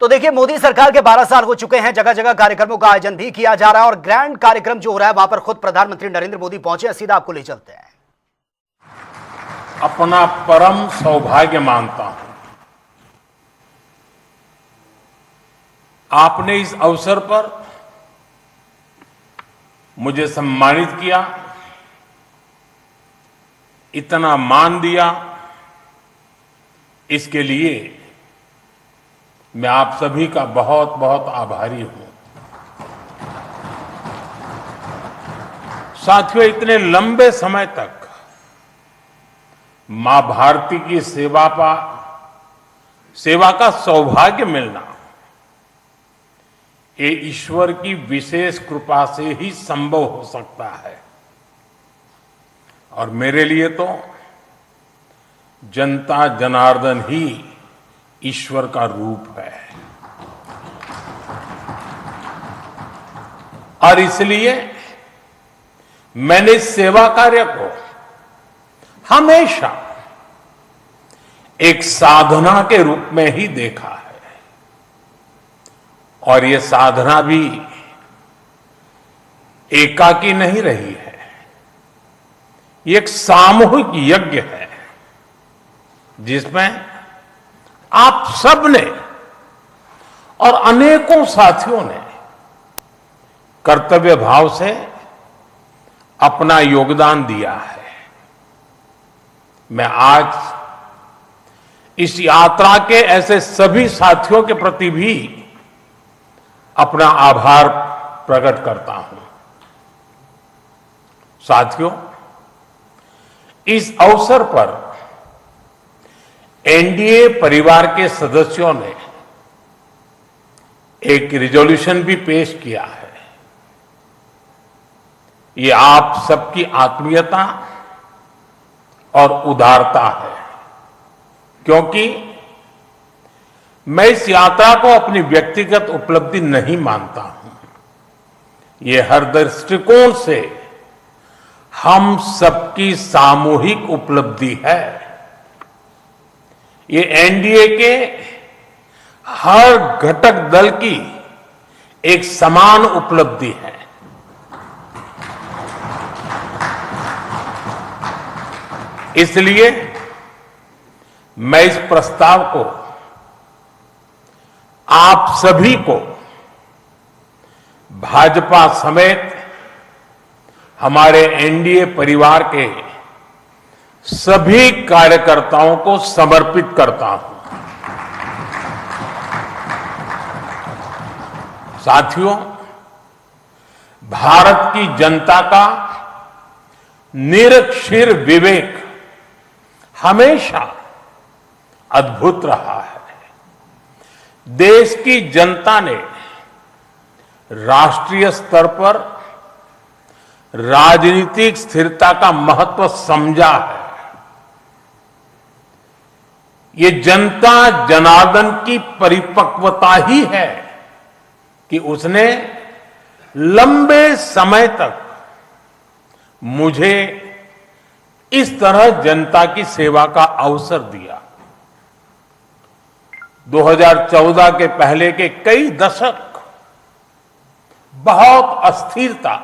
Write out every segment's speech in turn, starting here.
तो देखिए, मोदी सरकार के 12 साल हो चुके हैं। जगह जगह कार्यक्रमों का आयोजन भी किया जा रहा है और ग्रैंड कार्यक्रम जो हो रहा है वहां पर खुद प्रधानमंत्री नरेंद्र मोदी पहुंचे हैं। सीधा आपको ले चलते हैं। अपना परम सौभाग्य मानता हूं आपने इस अवसर पर मुझे सम्मानित किया, इतना मान दिया। इसके लिए मैं आप सभी का बहुत बहुत आभारी हूं। साथियों, इतने लंबे समय तक मां भारती की सेवा का सौभाग्य मिलना ये ईश्वर की विशेष कृपा से ही संभव हो सकता है। और मेरे लिए तो जनता जनार्दन ही ईश्वर का रूप है। और इसलिए मैंने इस सेवा कार्य को हमेशा एक साधना के रूप में ही देखा है। और ये साधना भी एकाकी नहीं रही है, ये एक सामूहिक यज्ञ है जिसमें आप सब ने और अनेकों साथियों ने कर्तव्य भाव से अपना योगदान दिया है। मैं आज इस यात्रा के ऐसे सभी साथियों के प्रति भी अपना आभार प्रकट करता हूं। साथियों, इस अवसर पर एनडीए परिवार के सदस्यों ने एक रिजोल्यूशन भी पेश किया है। ये आप सबकी आत्मीयता और उदारता है, क्योंकि मैं इस यात्रा को अपनी व्यक्तिगत उपलब्धि नहीं मानता हूं। ये हर दृष्टिकोण से हम सबकी सामूहिक उपलब्धि है। ये एनडीए के हर घटक दल की एक समान उपलब्धि है। इसलिए मैं इस प्रस्ताव को आप सभी को भाजपा समेत हमारे एनडीए परिवार के सभी कार्यकर्ताओं को समर्पित करता हूं। साथियों, भारत की जनता का निरक्षीर विवेक हमेशा अद्भुत रहा है। देश की जनता ने राष्ट्रीय स्तर पर राजनीतिक स्थिरता का महत्व समझा है। ये जनता जनार्दन की परिपक्वता ही है कि उसने लंबे समय तक मुझे इस तरह जनता की सेवा का अवसर दिया। 2014 के पहले के कई दशक बहुत अस्थिरता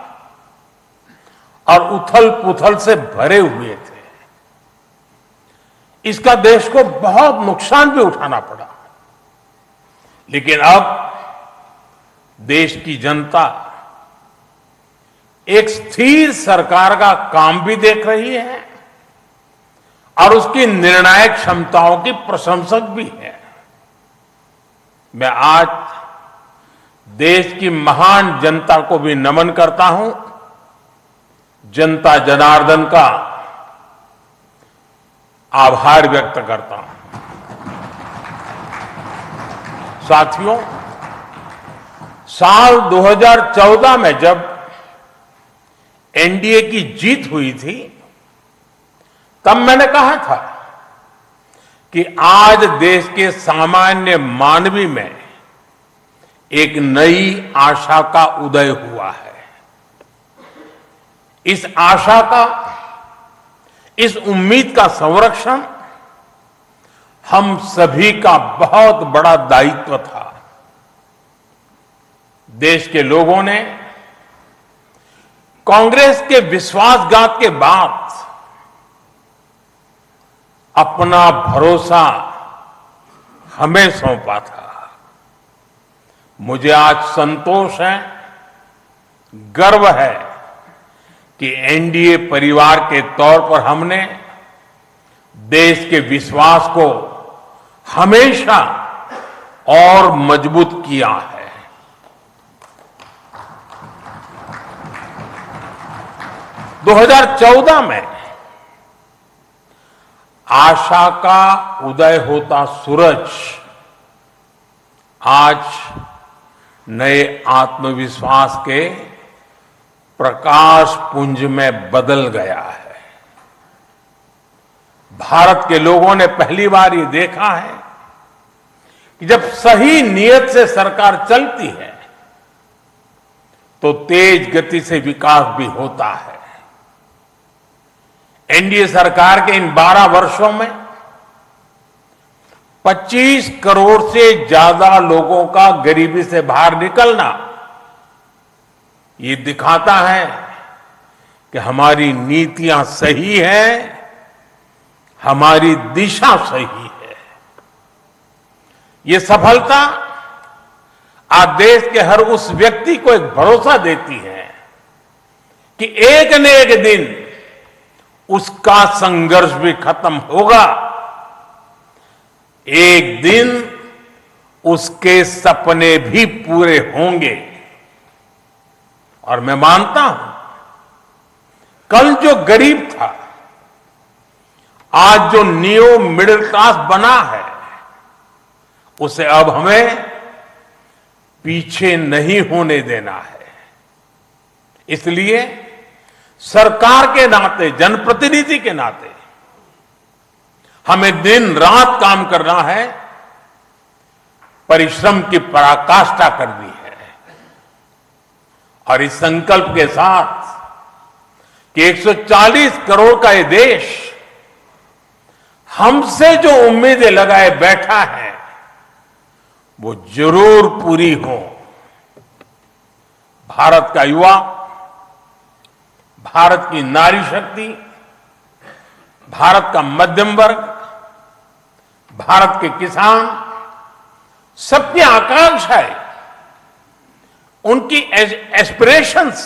और उथल पुथल से भरे हुए थे। इसका देश को बहुत नुकसान भी उठाना पड़ा। लेकिन अब देश की जनता एक स्थिर सरकार का काम भी देख रही है और उसकी निर्णायक क्षमताओं की प्रशंसक भी है। मैं आज देश की महान जनता को भी नमन करता हूं। जनता जनार्दन का आभार व्यक्त करता हूं। साथियों, साल 2014 में जब एनडीए की जीत हुई थी, तब मैंने कहा था कि आज देश के सामान्य मानवी में एक नई आशा का उदय हुआ है। इस आशा का, इस उम्मीद का संरक्षण हम सभी का बहुत बड़ा दायित्व था। देश के लोगों ने कांग्रेस के विश्वासघात के बाद अपना भरोसा हमें सौंपा था। मुझे आज संतोष है, गर्व है कि एनडीए परिवार के तौर पर हमने देश के विश्वास को हमेशा और मजबूत किया है। 2014 में आशा का उदय होता सूरज आज नए आत्मविश्वास के प्रकाश पुंज में बदल गया है। भारत के लोगों ने पहली बार ये देखा है कि जब सही नीयत से सरकार चलती है तो तेज गति से विकास भी होता है। एनडीए सरकार के इन 12 वर्षों में 25 करोड़ से ज्यादा लोगों का गरीबी से बाहर निकलना ये दिखाता है कि हमारी नीतियां सही हैं, हमारी दिशा सही है। ये सफलता आज देश के हर उस व्यक्ति को एक भरोसा देती है कि एक न एक दिन उसका संघर्ष भी खत्म होगा, एक दिन उसके सपने भी पूरे होंगे। और मैं मानता हूं कल जो गरीब था आज जो न्यू मिडिल क्लास बना है उसे अब हमें पीछे नहीं होने देना है। इसलिए सरकार के नाते, जनप्रतिनिधि के नाते हमें दिन रात काम करना है, परिश्रम की पराकाष्ठा करनी है। और इस संकल्प के साथ कि 140 करोड़ का ये देश हमसे जो उम्मीदें लगाए बैठा है वो जरूर पूरी हो। भारत का युवा, भारत की नारी शक्ति, भारत का मध्यम वर्ग, भारत के किसान, सबकी आकांक्षाएं, उनकी एस्पिरेशंस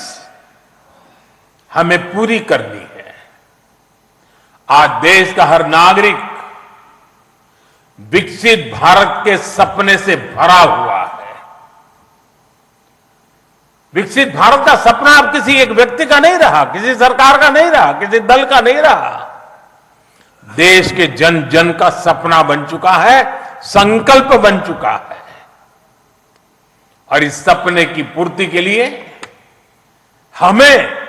हमें पूरी करनी है। आज देश का हर नागरिक विकसित भारत के सपने से भरा हुआ है। विकसित भारत का सपना अब किसी एक व्यक्ति का नहीं रहा, किसी सरकार का नहीं रहा, किसी दल का नहीं रहा। देश के जन जन का सपना बन चुका है, संकल्प बन चुका है। और इस सपने की पूर्ति के लिए हमें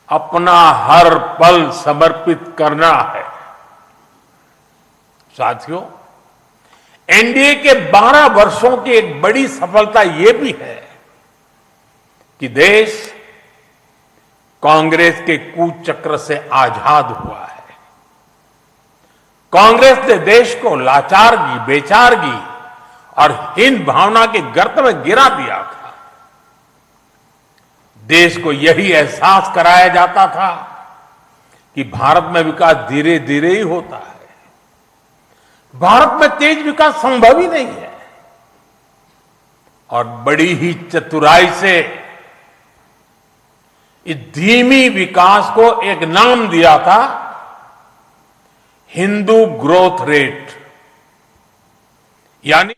अपना हर पल समर्पित करना है। साथियों, एनडीए के 12 वर्षों की एक बड़ी सफलता यह भी है कि देश कांग्रेस के कुचक्र से आजाद हुआ है। कांग्रेस ने देश को लाचारगी, बेचारगी और हीन भावना के गर्त में गिरा दिया था। देश को यही एहसास कराया जाता था कि भारत में विकास धीरे धीरे ही होता है, भारत में तेज विकास संभव ही नहीं है। और बड़ी ही चतुराई से इस धीमी विकास को एक नाम दिया था, हिंदू ग्रोथ रेट, यानी